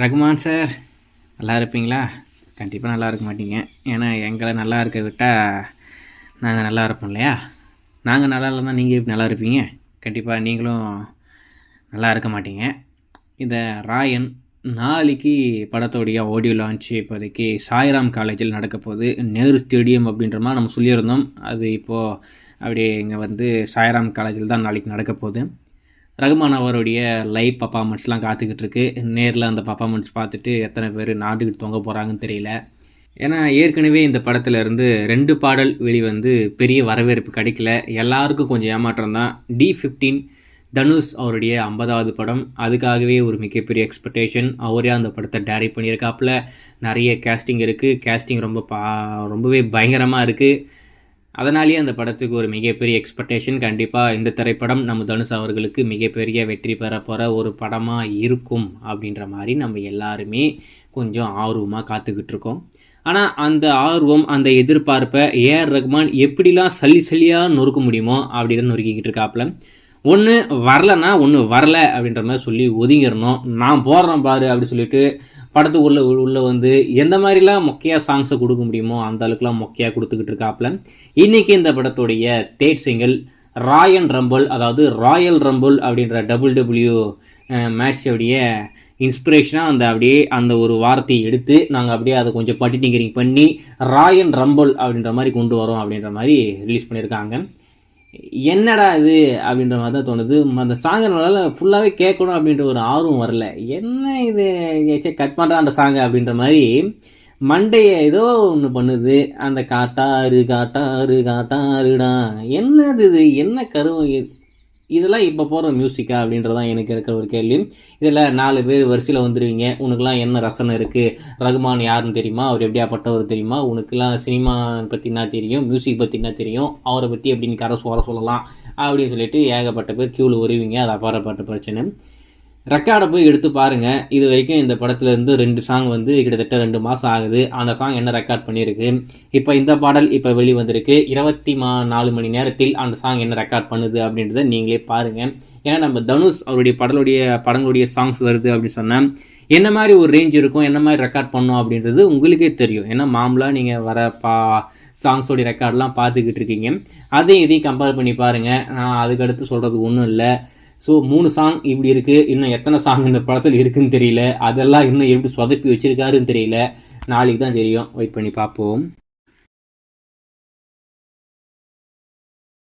Rahman sir, நல்லா இருப்பீங்களா? கண்டிப்பாக நல்லா இருக்க மாட்டீங்க. ஏன்னா எங்களை நல்லா இருக்க விட்டால் நாங்கள் நல்லா இருப்போம் இல்லையா? நாங்கள் நல்லா இல்லைன்னா நீங்கள் எப்படி நல்லா இருப்பீங்க? கண்டிப்பாக நீங்களும் நல்லா இருக்க மாட்டீங்க. இந்த ராயன் நாளைக்கு படத்தோடைய ஆடியோ லான்ச்சு இப்போதைக்கு சாய்ராம் காலேஜில் நடக்க போகுது. நேரு ஸ்டேடியம் அப்படின்ற மாதிரி நம்ம சொல்லியிருந்தோம். அது இப்போது அப்படியே இங்கே சாய்ராம் காலேஜில் தான் நாளைக்கு நடக்க போகுது. ரகுமான் அவருடைய லைவ் பர்ஃபார்மன்ஸ்லாம் காத்துக்கிட்டு இருக்கு. நேரில் அந்த பர்ஃபார்மன்ஸ் பார்த்துட்டு எத்தனை பேர் நாட்டுக்கிட்டு தொங்க போகிறாங்கன்னு தெரியல. ஏன்னா ஏற்கனவே இந்த படத்தில் இருந்து 2 பாடல் வெளிவந்து பெரிய வரவேற்பு கிடைக்கல. எல்லாருக்கும் கொஞ்சம் ஏமாற்றம் தான். D15 தனுஷ் அவருடைய 50வது படம். அதுக்காகவே ஒரு மிகப்பெரிய எக்ஸ்பெக்டேஷன். அவரே அந்த படத்தை டைரக்ட் பண்ணியிருக்காப்புல. நிறைய கேஸ்டிங் இருக்குது. கேஸ்டிங் ரொம்பவே பயங்கரமாக இருக்குது. அதனாலேயே அந்த படத்துக்கு ஒரு மிகப்பெரிய எக்ஸ்பெக்டேஷன். கண்டிப்பாக இந்த திரைப்படம் நம்ம தனுஷ் அவர்களுக்கு மிகப்பெரிய வெற்றி பெற போகிற ஒரு படமாக இருக்கும் அப்படின்ற மாதிரி நம்ம எல்லாருமே கொஞ்சம் ஆர்வமாக காத்துக்கிட்டு இருக்கோம். ஆனால் அந்த ஆர்வம், அந்த எதிர்பார்ப்பை ஏஆர் ரகுமான் எப்படிலாம் சல்லியாக நொறுக்க முடியுமோ அப்படிதான் நொறுக்கிக்கிட்டு இருக்காப்புல. ஒன்று வரலன்னா ஒன்று வரலை அப்படின்ற மாதிரி சொல்லி ஒதுங்கிடணும். நான் போடுறேன் பாரு அப்படி சொல்லிட்டு படத்துக்குள்ளே வந்து எந்த மாதிரிலாம் மொக்கையாக சாங்ஸை கொடுக்க முடியுமோ அந்த அளவுக்குலாம் மொக்கையாக கொடுத்துக்கிட்டு இருக்காப்புல. இன்றைக்கி இந்த படத்துடைய தேர்ட் சிங்கிள் ராயல் ரம்பிள், அதாவது ராயல் ரம்பிள் அப்படின்ற WWE மேட்சோடைய இன்ஸ்பிரேஷனாக அந்த ஒரு வார்த்தையை எடுத்து நாங்கள் அப்படியே அதை கொஞ்சம் பட்டிட்டிங்கரிங் பண்ணி ராயல் ரம்பிள் அப்படின்ற மாதிரி கொண்டு வரோம் அப்படின்ற மாதிரி ரிலீஸ் பண்ணியிருக்காங்க. என்னடா இது அப்படின்ற மாதிரி தான் தோணுது. அந்த சாங்கனால ஃபுல்லாகவே கேட்கணும் அப்படின்ற ஒரு ஆர்வம் வரல. என்ன இது கட் பண்ணுறா அந்த சாங்கை அப்படின்ற மாதிரி மண்டையை ஏதோ ஒன்று பண்ணுது. அந்த காட்டாருடா என்னது இது, என்ன கருவம் இதெல்லாம் இப்போ போகிற மியூசிக்கா அப்படின்றதான் எனக்கு இருக்கிற ஒரு கேள்வி. இதில் 4 பேர் வரிசையில் வந்துடுவீங்க. உனக்குலாம் என்ன ரசனை இருக்குது? ரகுமான் யாருன்னு தெரியுமா? அவர் எப்படியாப்பட்டவர் தெரியுமா? உனக்குலாம் சினிமா பற்றி என்ன தெரியும்? மியூசிக் பற்றி என்ன தெரியும்? அவரை பற்றி எப்படின்னு கரை சொல்லலாம் அப்படின்னு சொல்லிட்டு ஏகப்பட்ட பேர் க்யூவில் வருவீங்க. அது அப்பாறப்பட்ட பிரச்சனை. ரெக்கார்டை போய் எடுத்து பாருங்கள். இது வரைக்கும் இந்த படத்துலேருந்து 2 சாங் கிட்டத்தட்ட 2 மாதம் ஆகுது. அந்த சாங் என்ன ரெக்கார்ட் பண்ணியிருக்கு. இப்போ இந்த பாடல் இப்போ வெளிவந்திருக்கு. 24 மணி நேரத்தில் அந்த சாங் என்ன ரெக்கார்ட் பண்ணுது அப்படின்றத நீங்களே பாருங்கள். ஏன்னா நம்ம தனுஷ் அவருடைய படங்களுடைய சாங்ஸ் வருது அப்படின்னு சொன்னால் என்ன மாதிரி ஒரு ரேஞ்ச் இருக்கும், என்ன மாதிரி ரெக்கார்ட் பண்ணோம் அப்படின்றது உங்களுக்கே தெரியும். ஏன்னா மாமூலாக நீங்கள் வர சாங்ஸோடைய ரெக்கார்ட்லாம் பார்த்துக்கிட்டு இருக்கீங்க. அதையும் இதையும் கம்பேர் பண்ணி பாருங்கள். நான் அதுக்கடுத்து சொல்கிறது ஒன்றும் இல்லை. ஸோ 3 சாங் இப்படி இருக்குது. இன்னும் எத்தனை சாங் இந்த படத்தில் இருக்குதுன்னு தெரியல. அதெல்லாம் இன்னும் எப்படி சொதப்பி வச்சுருக்காருன்னு தெரியல. நாளைக்கு தான் தெரியும். வெயிட் பண்ணி பார்ப்போம்.